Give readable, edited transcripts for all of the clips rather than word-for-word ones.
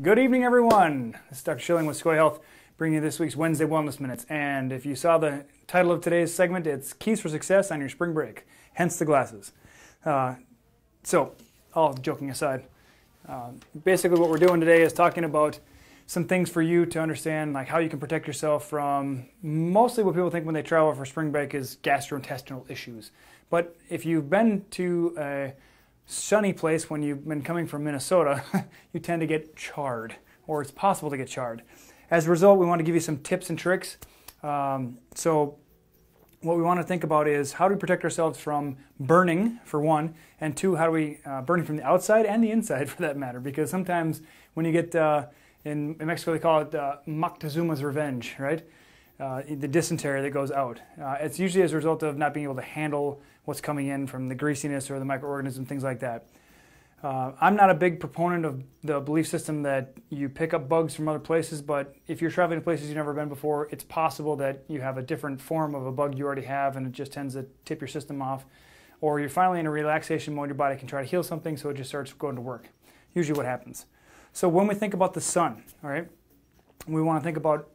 Good evening, everyone. This is Dr. Schilling with Secoya Health, bringing you this week's Wednesday Wellness Minutes. And if you saw the title of today's segment, it's Keys for Success on Your Spring Break, hence the glasses. So, all joking aside, basically what we're doing today is talking about some things for you to understand, like how you can protect yourself from mostly what people think when they travel for spring break is gastrointestinal issues. But if you've been to a sunny place when you've been coming from Minnesota, you tend to get charred, or it's possible to get charred. As a result, we want to give you some tips and tricks. So what we want to think about is how do we protect ourselves from burning, for one, and two, how do we burning from the outside and the inside, for that matter, because sometimes when you get, in Mexico they call it Moctezuma's revenge, right? The dysentery that goes out. It's usually as a result of not being able to handle what's coming in from the greasiness or the microorganisms, things like that. I'm not a big proponent of the belief system that you pick up bugs from other places, but if you're traveling to places you've never been before, it's possible that you have a different form of a bug you already have and it just tends to tip your system off. Or you're finally in a relaxation mode, your body can try to heal something, so it just starts going to work. Usually what happens. So when we think about the sun, all right, we want to think about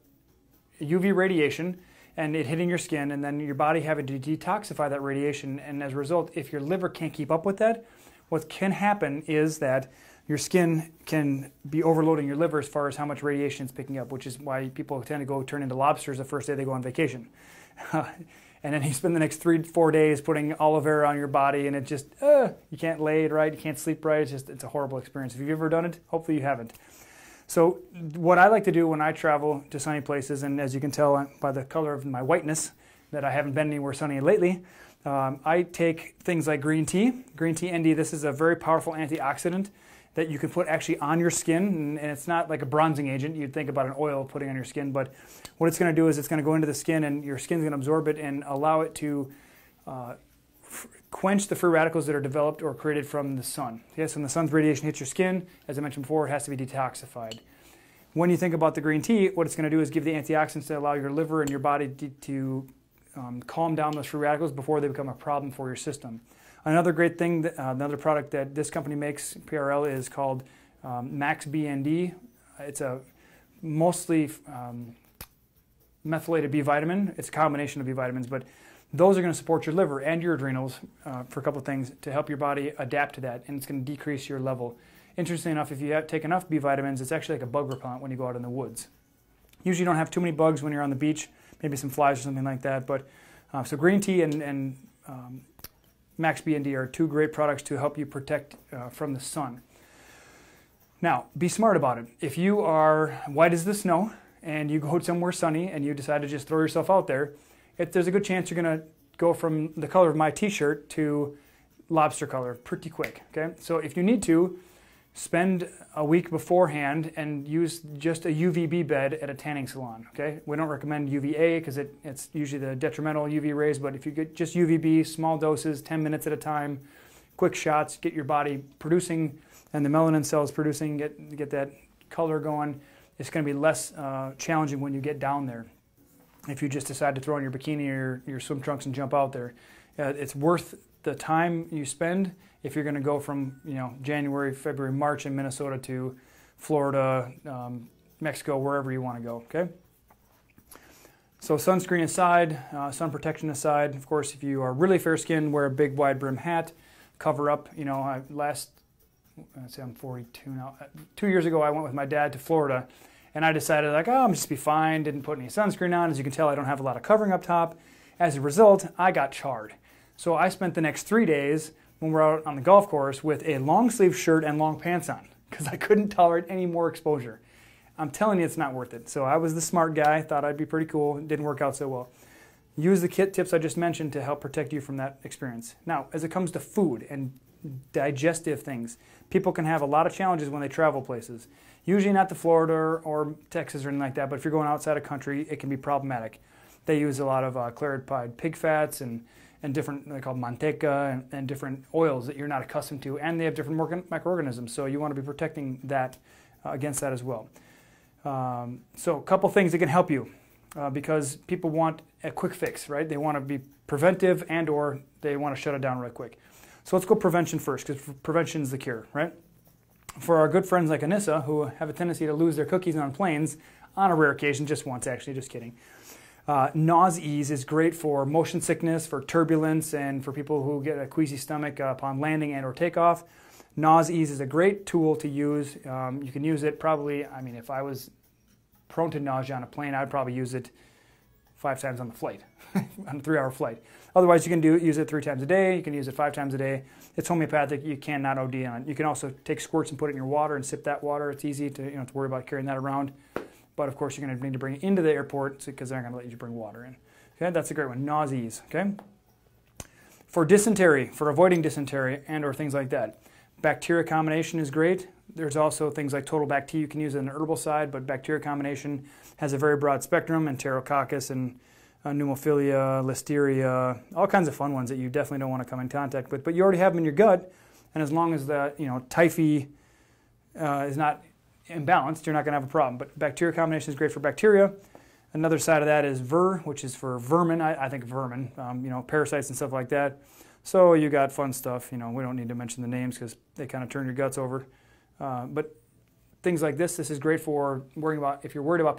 UV radiation and it hitting your skin, and then your body having to detoxify that radiation. And as a result, if your liver can't keep up with that, what can happen is that your skin can be overloading your liver as far as how much radiation it's picking up, which is why people tend to go turn into lobsters the first day they go on vacation. And then you spend the next 3-4 days putting aloe vera on your body, and it just, you can't lay it right, you can't sleep right, it's a horrible experience. If you've ever done it, hopefully you haven't. So what I like to do when I travel to sunny places, and as you can tell by the color of my whiteness that I haven't been anywhere sunny lately, I take things like green tea ND. This is a very powerful antioxidant that you can put actually on your skin, and it's not like a bronzing agent. You'd think about an oil putting on your skin, but what it's going to do is it's going to go into the skin, and your skin's going to absorb it and allow it to quench the free radicals that are developed or created from the sun. Yes, when the sun's radiation hits your skin, as I mentioned before, it has to be detoxified. When you think about the green tea, what it's going to do is give the antioxidants to allow your liver and your body to calm down those free radicals before they become a problem for your system. Another great thing, another product that this company makes, PRL, is called Max BND. It's a mostly methylated B vitamin. It's a combination of B vitamins, but those are going to support your liver and your adrenals for a couple of things to help your body adapt to that, and it's going to decrease your level. Interestingly enough, if you take enough B vitamins, it's actually like a bug repellent when you go out in the woods. Usually you don't have too many bugs when you're on the beach, maybe some flies or something like that, but so green tea and Max BND are two great products to help you protect from the sun. Now, be smart about it. If you are white as the snow and you go somewhere sunny and you decide to just throw yourself out there, there's a good chance you're going to go from the color of my t-shirt to lobster color pretty quick. Okay, so if you need to, spend a week beforehand and use just a UVB bed at a tanning salon. Okay, we don't recommend UVA because it's usually the detrimental UV rays, but if you get just UVB, small doses, 10 minutes at a time, quick shots, get your body producing and the melanin cells producing, get that color going, it's going to be less challenging when you get down there. If you just decide to throw on your bikini or your swim trunks and jump out there, it's worth the time you spend if you're going to go from January, February, March in Minnesota to Florida, Mexico, wherever you want to go. Okay. So sunscreen aside, sun protection aside, of course, if you are really fair-skinned, wear a big wide brim hat, cover up. Let's say I'm 42 now. 2 years ago, I went with my dad to Florida. And I decided, I'm just be fine, didn't put any sunscreen on. As you can tell, I don't have a lot of covering up top. As a result, I got charred. So I spent the next 3 days when we're out on the golf course with a long sleeve shirt and long pants on because I couldn't tolerate any more exposure. I'm telling you, it's not worth it. So I was the smart guy, thought I'd be pretty cool. It didn't work out so well. Use the tips I just mentioned to help protect you from that experience. Now, as it comes to food and digestive things, people can have a lot of challenges when they travel places. Usually not to Florida or Texas or anything like that, but if you're going outside of country, it can be problematic. They use a lot of clarified pig fats and different, they call manteca, and different oils that you're not accustomed to, and they have different microorganisms, so you want to be protecting that against that as well. So a couple things that can help you because people want a quick fix, right? They want to be preventive and or they want to shut it down right quick. So let's go prevention first because prevention is the cure, right? For our good friends like Anissa, who have a tendency to lose their cookies on planes, on a rare occasion, just once actually, just kidding. Nause-Ease is great for motion sickness, for turbulence, and for people who get a queasy stomach upon landing and or takeoff. Nause-Ease is a great tool to use. You can use it probably, I mean, if I was prone to nausea on a plane, I'd probably use it 5 times on the flight, on a 3-hour flight. Otherwise, you can use it 3 times a day. You can use it 5 times a day. It's homeopathic. You cannot OD on it. You can also take squirts and put it in your water and sip that water. It's easy to, you don't have to worry about carrying that around. But of course, you're going to need to bring it into the airport because they're not going to let you bring water in. Okay, that's a great one. Nause-Ease. Okay. For dysentery, for avoiding dysentery and or things like that, bacteria combination is great. There's also things like total bacteria you can use on the herbal side, but bacteria combination has a very broad spectrum, Enterococcus and pneumophilia, listeria, all kinds of fun ones that you definitely don't want to come in contact with. But you already have them in your gut, and as long as the typhi is not imbalanced, you're not going to have a problem. But bacteria combination is great for bacteria. Another side of that is ver, which is for vermin. I think vermin, parasites and stuff like that. So you got fun stuff. We don't need to mention the names because they kind of turn your guts over. But things like this is great for worrying about, if you're worried about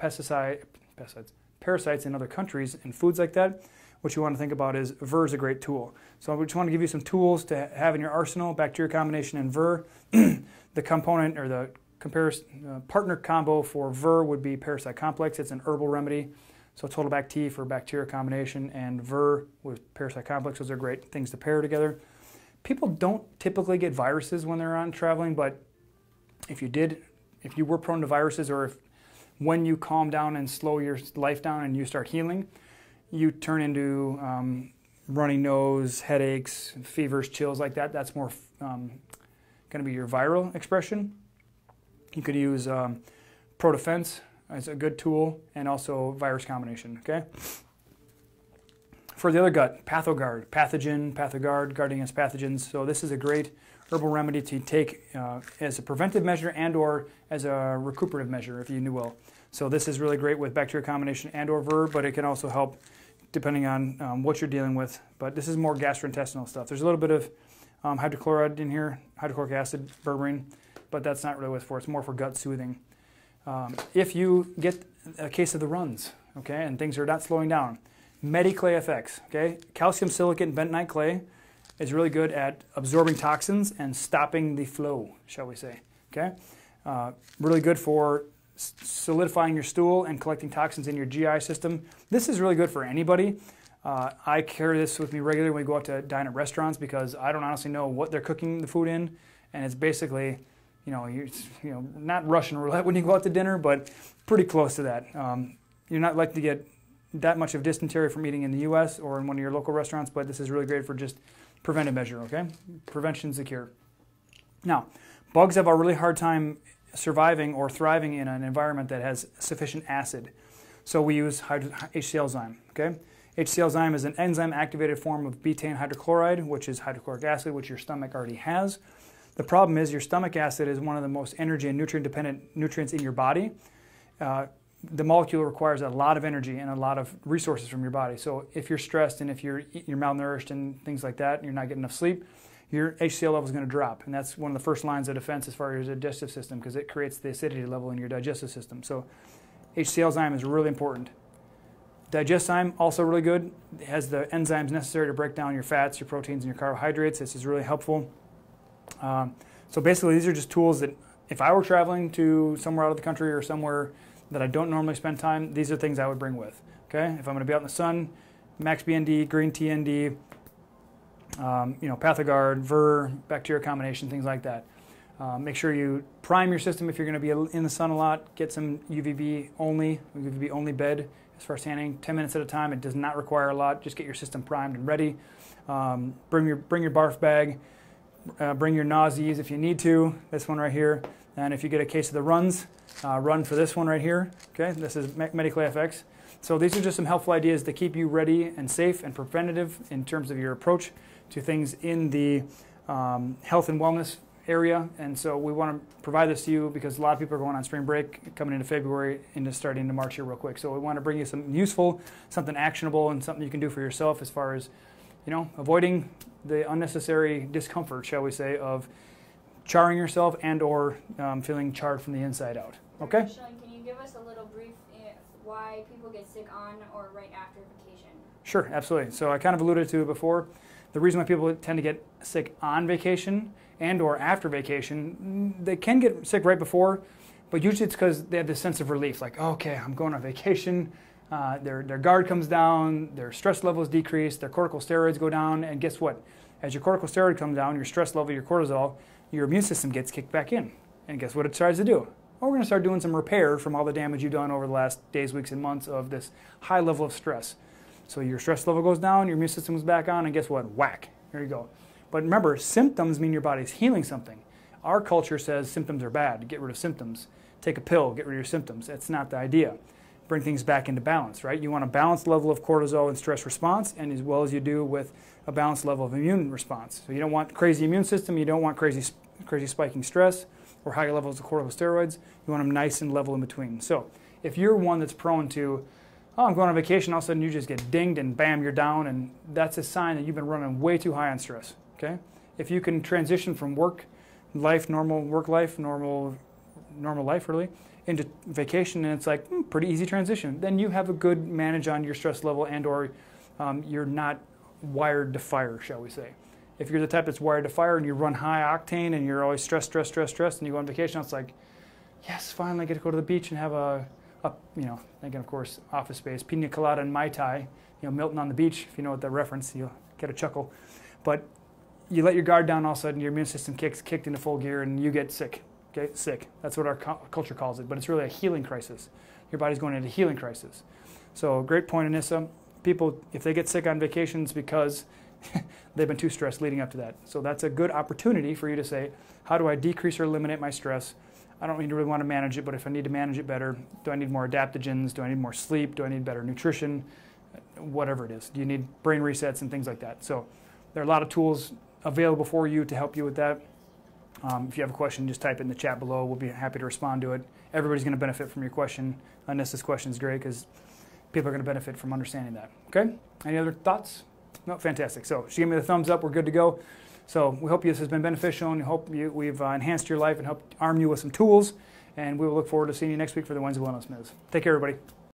parasites in other countries and foods like that, what you want to think about is ver is a great tool. So I just want to give you some tools to have in your arsenal, bacteria combination and ver. The component or the partner combo for ver would be parasite complex. It's an herbal remedy. So total bac T for bacteria combination and ver with parasite complex. Those are great things to pair together. People don't typically get viruses when they're on traveling, but if you were prone to viruses, or when you calm down and slow your life down and you start healing, you turn into runny nose, headaches, fevers, chills like that. That's more going to be your viral expression. You could use ProDefense as a good tool, and also virus combination, okay? For the other gut, PathoGuard, PathoGuard, guarding against pathogens. So this is a great herbal remedy to take as a preventive measure and or as a recuperative measure, if you will. So this is really great with bacteria combination and or ver, but it can also help depending on what you're dealing with. But this is more gastrointestinal stuff. There's a little bit of hydrochloride in here, hydrochloric acid, berberine, but that's not really what it's for. It's more for gut soothing. If you get a case of the runs, okay, and things are not slowing down, Mediclay FX, okay, calcium silicate and bentonite clay is really good at absorbing toxins and stopping the flow, shall we say, okay? Really good for solidifying your stool and collecting toxins in your GI system. This is really good for anybody. I carry this with me regularly when we go out to dine at restaurants because I don't honestly know what they're cooking the food in, and it's basically, not Russian roulette when you go out to dinner, but pretty close to that. You're not likely to get that much of dysentery from eating in the U.S. or in one of your local restaurants, but this is really great for just preventive measure, okay? Prevention's the cure. Now, bugs have a really hard time surviving or thriving in an environment that has sufficient acid. So we use HCl zyme, okay? HCl zyme is an enzyme-activated form of betaine hydrochloride, which is hydrochloric acid, which your stomach already has. The problem is your stomach acid is one of the most energy and nutrient-dependent nutrients in your body. The molecule requires a lot of energy and a lot of resources from your body. So if you're stressed and if you're malnourished and things like that, and you're not getting enough sleep, your HCl level is going to drop. And that's one of the first lines of defense as far as your digestive system, because it creates the acidity level in your digestive system. So HCl zyme is really important. Digeszyme, also really good. It has the enzymes necessary to break down your fats, your proteins, and your carbohydrates. This is really helpful. So basically, these are just tools that if I were traveling to somewhere out of the country or somewhere that I don't normally spend time, these are things I would bring with. Okay, if I'm going to be out in the sun, Max BND, Green TND, PathoGuard, ver, bacteria combination, things like that. Make sure you prime your system if you're going to be in the sun a lot. Get some UVB only bed as far as tanning, 10 minutes at a time. It does not require a lot. Just get your system primed and ready. Bring your barf bag. Bring your Nause-Ease if you need to. This one right here. And if you get a case of the runs, run for this one right here. Okay, this is Mediclay FX. So these are just some helpful ideas to keep you ready and safe and preventative in terms of your approach to things in the health and wellness area. And so we want to provide this to you because a lot of people are going on spring break coming into February into starting into March here real quick. So we want to bring you something useful, something actionable, and something you can do for yourself as far as avoiding the unnecessary discomfort, shall we say, of charring yourself and or feeling charred from the inside out. Okay? Sean, can you give us a little brief why people get sick on or right after vacation? Sure, absolutely. So I kind of alluded to it before. The reason why people tend to get sick on vacation and or after vacation, they can get sick right before, but usually it's because they have this sense of relief, like, oh, okay, I'm going on vacation, their guard comes down, their stress levels decrease, their corticosteroids go down, and guess what? As your corticosteroid comes down, your stress level, your cortisol, your immune system gets kicked back in. And guess what it tries to do? Well, we're going to start doing some repair from all the damage you've done over the last days, weeks, and months of this high level of stress. So your stress level goes down, your immune system is back on, and guess what? Whack. Here you go. But remember, symptoms mean your body's healing something. Our culture says symptoms are bad. Get rid of symptoms. Take a pill, get rid of your symptoms. That's not the idea. Bring things back into balance, right? You want a balanced level of cortisol and stress response, and as well as you do with a balanced level of immune response. So you don't want crazy immune system, you don't want crazy spiking stress or high levels of corticosteroids. You want them nice and level in between. So if you're one that's prone to, oh, I'm going on vacation, all of a sudden you just get dinged and bam, you're down, and that's a sign that you've been running way too high on stress, okay? If you can transition from work life, normal work life, normal life really, into vacation, and it's like pretty easy transition, then you have a good manage on your stress level and or you're not wired to fire, shall we say. If you're the type that's wired to fire and you run high octane and you're always stressed, and you go on vacation, it's like, yes, finally I get to go to the beach and have a thinking of course Office Space, pina colada and Mai Tai, Milton on the beach, if you know what that reference, you'll get a chuckle. But you let your guard down, all of a sudden your immune system kicked into full gear and you get sick. Okay, sick. That's what our culture calls it, but it's really a healing crisis. Your body's going into a healing crisis. So great point, Anissa. People, if they get sick on vacations because they've been too stressed leading up to that. So that's a good opportunity for you to say, how do I decrease or eliminate my stress? I don't really want to manage it, but if I need to manage it better, do I need more adaptogens? Do I need more sleep? Do I need better nutrition? Whatever it is. Do you need brain resets and things like that? So there are a lot of tools available for you to help you with that. If you have a question, just type it in the chat below. We'll be happy to respond to it. Everybody's going to benefit from your question. Anissa's question is great because people are going to benefit from understanding that. Okay? Any other thoughts? No? Fantastic. So she gave me the thumbs up. We're good to go. So we hope this has been beneficial and hope we've enhanced your life and helped arm you with some tools. And we will look forward to seeing you next week for the Wednesday Wellness News. Take care, everybody.